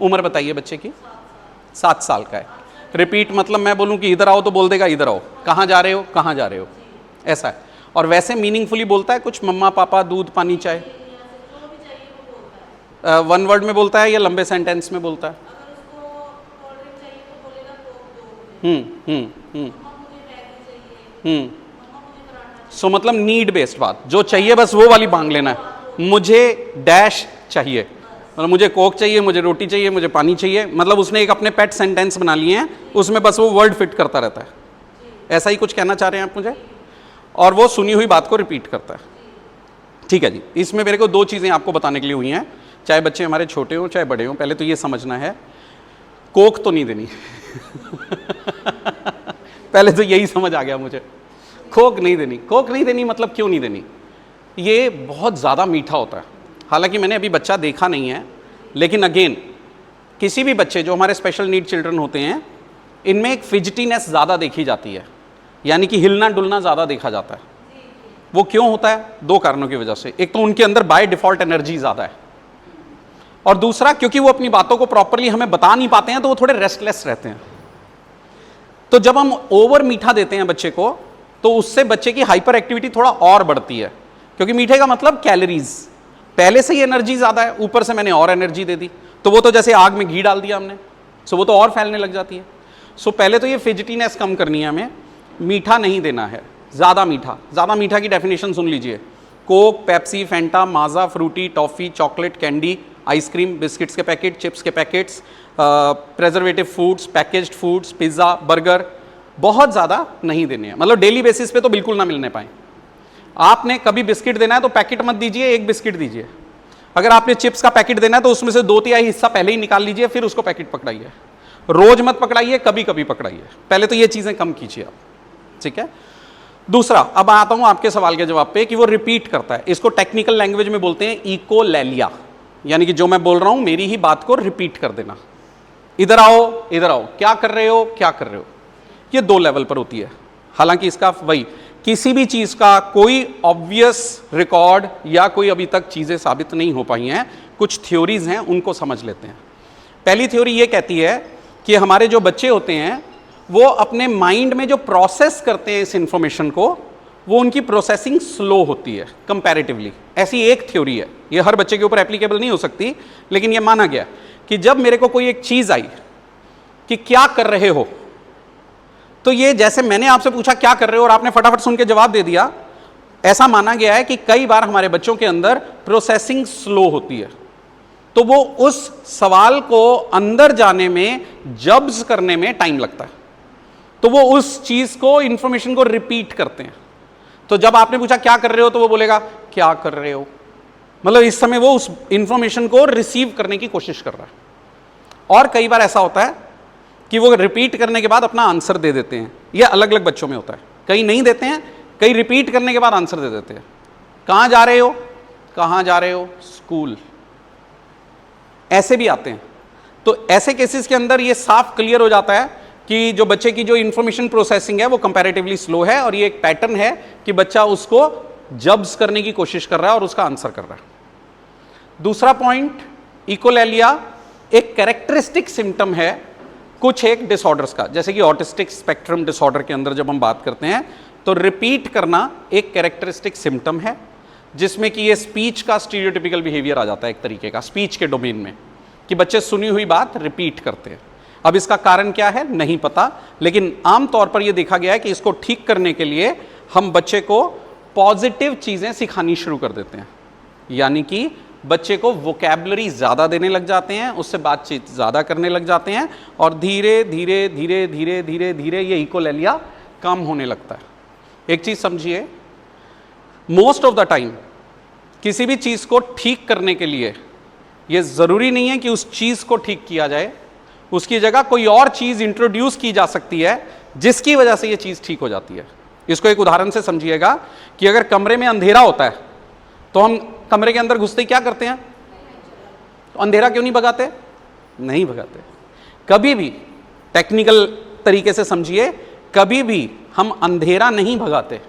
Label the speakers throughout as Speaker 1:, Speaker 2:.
Speaker 1: उम्र बताइए बच्चे की? 7 साल का है। रिपीट मतलब मैं बोलूं कि इधर आओ तो बोल देगा इधर आओ, कहाँ जा रहे हो, कहाँ जा रहे हो, ऐसा है। और वैसे मीनिंगफुली बोलता है कुछ, मम्मा पापा दूध पानी चाय? वन वर्ड में बोलता है या लंबे सेंटेंस में बोलता है? सो मतलब नीड बेस्ड बात, जो चाहिए बस वो वाली मांग लेना है। मुझे डैश चाहिए, मतलब मुझे कोक चाहिए, मुझे रोटी चाहिए, मुझे पानी चाहिए, मतलब उसने एक अपने पेट सेंटेंस बना लिए हैं, उसमें बस वो वर्ड फिट करता रहता है। ऐसा ही कुछ कहना चाह रहे हैं आप मुझे? और वो सुनी हुई बात को रिपीट करता है। ठीक है जी, इसमें मेरे को 2 चीज़ें आपको बताने के लिए हुई हैं, चाहे बच्चे हमारे छोटे हों चाहे बड़े हों। पहले तो ये समझना है, कोक तो नहीं देनी पहले तो यही समझ आ गया मुझे, कोक नहीं देनी। कोक नहीं देनी मतलब क्यों नहीं देनी? ये बहुत ज़्यादा मीठा होता है। हालांकि मैंने अभी बच्चा देखा नहीं है, लेकिन अगेन किसी भी बच्चे जो हमारे स्पेशल नीड चिल्ड्रन होते हैं, इनमें एक फिजिटीनेस ज़्यादा देखी जाती है, यानी कि हिलना डुलना ज़्यादा देखा जाता है। वो क्यों होता है? 2 कारणों की वजह से। एक तो उनके अंदर बाय डिफॉल्ट एनर्जी ज़्यादा है, और दूसरा क्योंकि वो अपनी बातों को प्रॉपरली हमें बता नहीं पाते हैं, तो वो थोड़े रेस्टलेस रहते हैं। तो जब हम ओवर मीठा देते हैं बच्चे को, तो उससे बच्चे की हाइपर एक्टिविटी थोड़ा और बढ़ती है, क्योंकि मीठे का मतलब कैलोरीज, पहले से ही एनर्जी ज़्यादा है, ऊपर से मैंने और एनर्जी दे दी, तो वो तो जैसे आग में घी डाल दिया हमने, सो वो तो और फैलने लग जाती है। सो पहले तो ये फिजिटीनेस कम करनी है हमें, मीठा नहीं देना है, ज़्यादा मीठा। ज़्यादा मीठा की डेफिनेशन सुन लीजिए, Coke, Pepsi, Fanta, Maaza, Frooti, toffee, chocolate, candy, ice cream, biscuits के पैकेट, चिप्स के packets, preservative foods, packaged foods, pizza, burger, बहुत ज़्यादा नहीं देने हैं। मतलब डेली बेसिस पे तो बिल्कुल ना मिलने पाए। आपने कभी बिस्किट देना है तो पैकेट मत दीजिए, 1 बिस्किट दीजिए। अगर आपने चिप्स का पैकेट देना है तो उसमें से 2/3 हिस्सा पहले ही निकाल लीजिए, फिर उसको पैकेट पकड़ाइए। रोज मत पकड़ाइए, कभी कभी पकड़ाइए। पहले तो ये चीज़ें कम कीजिए आप, ठीक है। दूसरा, अब आता हूं आपके सवाल के जवाब पे कि वो रिपीट करता है। इसको टेक्निकल लैंग्वेज में बोलते हैं इकोलैलिया, यानी कि जो मैं बोल रहा हूं मेरी ही बात को रिपीट कर देना। इधर आओ, इधर आओ, क्या कर रहे हो, क्या कर रहे हो। ये 2 लेवल पर होती है। हालांकि इसका वही, किसी भी चीज का कोई ऑब्वियस रिकॉर्ड या कोई अभी तक चीजें साबित नहीं हो पाई हैं, कुछ थ्योरीज हैं, उनको समझ लेते हैं। पहली थ्योरी ये कहती है कि हमारे जो बच्चे होते हैं वो अपने माइंड में जो प्रोसेस करते हैं इस इंफॉर्मेशन को, वो उनकी प्रोसेसिंग स्लो होती है कंपैरेटिवली। ऐसी एक थ्योरी है, ये हर बच्चे के ऊपर एप्लीकेबल नहीं हो सकती, लेकिन ये माना गया कि जब मेरे को कोई एक चीज आई कि क्या कर रहे हो, तो ये जैसे मैंने आपसे पूछा क्या कर रहे हो और आपने फटाफट सुन के जवाब दे दिया, ऐसा माना गया है कि कई बार हमारे बच्चों के अंदर प्रोसेसिंग स्लो होती है, तो वो उस सवाल को अंदर जाने में, जब्स करने में टाइम लगता है, तो वो उस चीज को, इंफॉर्मेशन को रिपीट करते हैं। तो जब आपने पूछा क्या कर रहे हो, तो वो बोलेगा क्या कर रहे हो, मतलब इस समय वो उस इंफॉर्मेशन को रिसीव करने की कोशिश कर रहा है। और कई बार ऐसा होता है कि वो रिपीट करने के बाद अपना आंसर दे देते हैं। ये अलग अलग बच्चों में होता है, कई नहीं देते हैं, कई रिपीट करने के बाद आंसर दे देते हैं। कहां जा रहे हो, कहां जा रहे हो, स्कूल, ऐसे भी आते हैं। तो ऐसे केसेस के अंदर ये साफ क्लियर हो जाता है कि जो बच्चे की जो इंफॉर्मेशन प्रोसेसिंग है वो कंपैरेटिवली स्लो है, और ये एक पैटर्न है कि बच्चा उसको जब्स करने की कोशिश कर रहा है और उसका आंसर कर रहा है। दूसरा पॉइंट, इकोलैलिया एक कैरेक्टरिस्टिक सिम्टम है कुछ एक डिसऑर्डर्स का, जैसे कि ऑटिस्टिक स्पेक्ट्रम डिसऑर्डर के अंदर जब हम बात करते हैं तो रिपीट करना एक कैरेक्टरिस्टिक सिम्टम है, जिसमें कि ये स्पीच का स्टीरियोटिपिकल बिहेवियर आ जाता है, एक तरीके का स्पीच के डोमेन में, कि बच्चे सुनी हुई बात रिपीट करते हैं। अब इसका कारण क्या है नहीं पता, लेकिन आमतौर पर यह देखा गया है कि इसको ठीक करने के लिए हम बच्चे को पॉजिटिव चीजें सिखानी शुरू कर देते हैं, यानी कि बच्चे को वोकैबुलरी ज़्यादा देने लग जाते हैं, उससे बातचीत ज़्यादा करने लग जाते हैं, और धीरे धीरे धीरे धीरे धीरे धीरे ये इकोलैलिया कम होने लगता है। एक चीज़ समझिए, मोस्ट ऑफ द टाइम किसी भी चीज़ को ठीक करने के लिए ये ज़रूरी नहीं है कि उस चीज़ को ठीक किया जाए, उसकी जगह कोई और चीज़ इंट्रोड्यूस की जा सकती है जिसकी वजह से ये चीज़ ठीक हो जाती है। इसको एक उदाहरण से समझिएगा कि अगर कमरे में अंधेरा होता है तो हम कमरे के अंदर घुसते ही क्या करते हैं, तो अंधेरा क्यों नहीं भगाते, नहीं भगाते। कभी भी टेक्निकल तरीके से समझिए, कभी भी हम अंधेरा नहीं भगाते,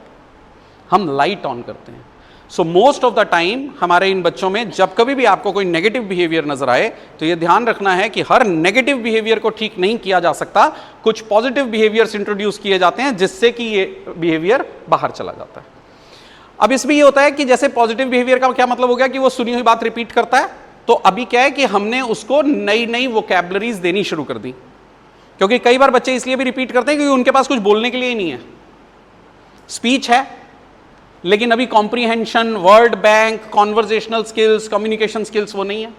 Speaker 1: हम लाइट ऑन करते हैं। So most of the time हमारे इन बच्चों में जब कभी भी आपको कोई नेगेटिव बिहेवियर नजर आए तो ये ध्यान रखना है कि हर नेगेटिव बिहेवियर को ठीक नहीं किया जा सकता, कुछ पॉजिटिव बिहेवियर्स इंट्रोड्यूस किए जाते हैं जिससे कि ये बिहेवियर बाहर चला जाता है। अब इसमें ये होता है कि जैसे पॉजिटिव बिहेवियर का क्या मतलब हो गया कि वो सुनी हुई बात रिपीट करता है, तो अभी क्या है कि हमने उसको नई नई वोकैबुलरीज देनी शुरू कर दी, क्योंकि कई बार बच्चे इसलिए भी रिपीट करते हैं क्योंकि उनके पास कुछ बोलने के लिए ही नहीं है। स्पीच है लेकिन अभी comprehension, word bank, conversational skills, communication skills वो नहीं है।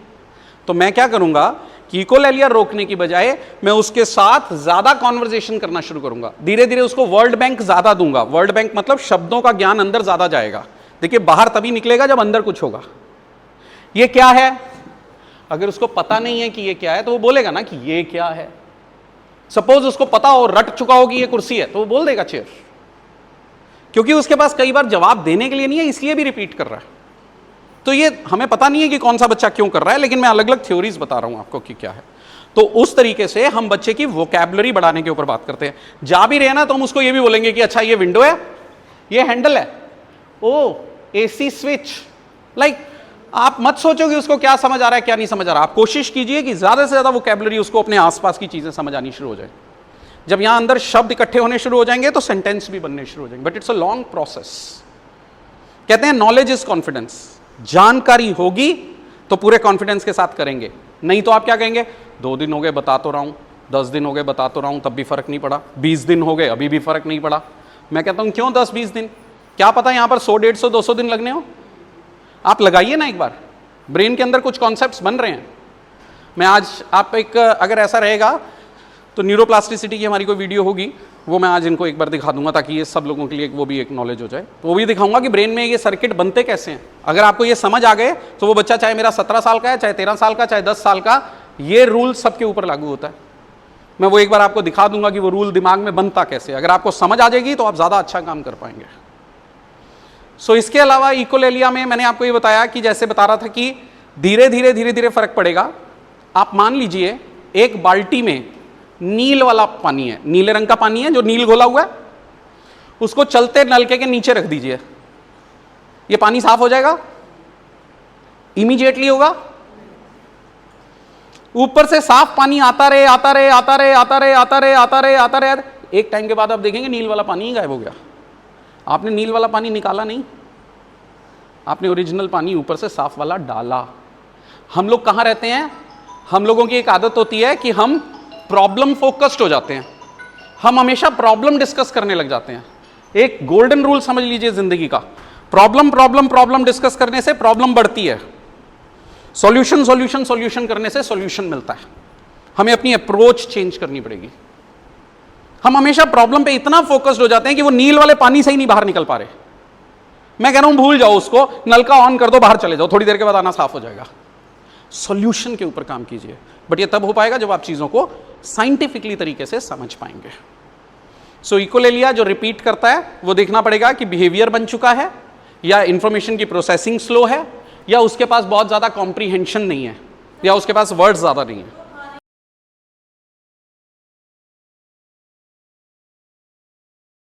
Speaker 1: तो मैं क्या करूंगा कि इकोलेलिया रोकने की बजाय मैं उसके साथ ज्यादा कॉन्वर्जेशन करना शुरू करूंगा, धीरे धीरे उसको वर्ड बैंक ज्यादा दूंगा। वर्ड बैंक मतलब शब्दों का ज्ञान अंदर ज्यादा जाएगा। देखिए बाहर तभी निकलेगा जब अंदर कुछ होगा। ये क्या है, अगर उसको पता नहीं है कि ये क्या है तो वो बोलेगा ना कि ये क्या है। सपोज उसको पता हो, रट चुका हो कि ये कुर्सी है, तो वो बोल देगा चेयर, क्योंकि उसके पास कई बार जवाब देने के लिए नहीं है, इसलिए भी रिपीट कर रहा है। तो ये हमें पता नहीं है कि कौन सा बच्चा क्यों कर रहा है, लेकिन मैं अलग अलग थ्योरीज बता रहा हूं आपको कि क्या है। तो उस तरीके से हम बच्चे की वोकैबुलरी बढ़ाने के ऊपर बात करते हैं। जा भी रहे ना तो हम उसको ये भी बोलेंगे कि अच्छा ये विंडो है, ये हैंडल है, ओ एसी स्विच। लाइक आप मत सोचो कि उसको क्या समझ आ रहा है क्या नहीं समझ आ रहा। आप कोशिश कीजिए कि ज्यादा से ज्यादा वोकैबुलरी उसको अपने आसपास की चीजें समझ आनी शुरू हो जाए। जब यहां अंदर शब्द इकट्ठे होने शुरू हो जाएंगे तो सेंटेंस भी बनने शुरू हो जाएंगे, but it's a long process. कहते हैं नॉलेज इज कॉन्फिडेंस। जानकारी होगी तो पूरे कॉन्फिडेंस के साथ करेंगे, नहीं तो आप क्या कहेंगे, 2 दिन हो गए बता तो रहा हूं, 10 दिन हो गए बता तो रहा हूं, तब भी फर्क नहीं पड़ा, 20 दिन हो गए अभी भी फर्क नहीं पड़ा। मैं कहता हूं क्यों 10-20 दिन, क्या पता यहां पर 100, 150, 200 दिन लगने हो। आप लगाइए ना एक बार, ब्रेन के अंदर कुछ कॉन्सेप्ट्स बन रहे हैं। मैं आज आप एक अगर ऐसा रहेगा तो न्यूरोप्लास्टिसिटी की हमारी कोई वीडियो होगी, वो मैं आज इनको एक बार दिखा दूंगा ताकि ये सब लोगों के लिए वो भी एक नॉलेज हो जाए। तो वो भी दिखाऊंगा कि ब्रेन में ये सर्किट बनते कैसे हैं। अगर आपको ये समझ आ गए तो वो बच्चा चाहे मेरा 17 साल का है, चाहे 13 साल का, चाहे 10 साल का, ये रूल सबके ऊपर लागू होता है। मैं वो एक बार आपको दिखा दूंगा कि वो रूल दिमाग में बनता कैसे। अगर आपको समझ आ जाएगी तो आप ज्यादा अच्छा काम कर पाएंगे। सो इसके अलावा इकोलेलिया में मैंने आपको ये बताया कि जैसे बता रहा था कि धीरे धीरे धीरे धीरे फर्क पड़ेगा। आप मान लीजिए एक बाल्टी में नील वाला पानी है, नीले रंग का पानी है जो नील घोला हुआ है, उसको चलते नलके के नीचे रख दीजिए, ये पानी साफ हो जाएगा, इमीडिएटली होगा। ऊपर से साफ पानी आता रहे आता रहे आता रहे आता रहे आता रहे आता रहे आता रहे, एक टाइम के बाद आप देखेंगे नील वाला पानी ही गायब हो गया। आपने नील वाला पानी निकाला नहीं, आपने ओरिजिनल पानी ऊपर से साफ वाला डाला। हम लोग कहां रहते हैं, हम लोगों की एक आदत होती है कि हम प्रॉब्लम फोकस्ड हो जाते हैं, हम हमेशा प्रॉब्लम डिस्कस करने लग जाते हैं। एक गोल्डन रूल समझ लीजिए जिंदगी का, प्रॉब्लम प्रॉब्लम प्रॉब्लम डिस्कस करने से प्रॉब्लम बढ़ती है, सॉल्यूशन सॉल्यूशन सॉल्यूशन करने से सॉल्यूशन मिलता है। हमें अपनी अप्रोच चेंज करनी पड़ेगी। हम हमेशा प्रॉब्लम पे इतना फोकस्ड हो जाते हैं कि वो नील वाले पानी से ही नहीं बाहर निकल पा रहे। मैं कह रहा हूं भूल जाओ उसको, नलका ऑन कर दो, बाहर चले जाओ, थोड़ी देर के बाद आना साफ हो जाएगा। सॉल्यूशन के ऊपर काम कीजिए, बट ये तब हो पाएगा जब आप चीजों को साइंटिफिकली तरीके से समझ पाएंगे। सो इकोलेलिया जो रिपीट करता है वो देखना पड़ेगा कि बिहेवियर बन चुका है, या इंफॉर्मेशन की प्रोसेसिंग स्लो है, या उसके पास बहुत ज्यादा कॉम्प्रीहेंशन नहीं है, या उसके पास वर्ड्स ज्यादा नहीं है।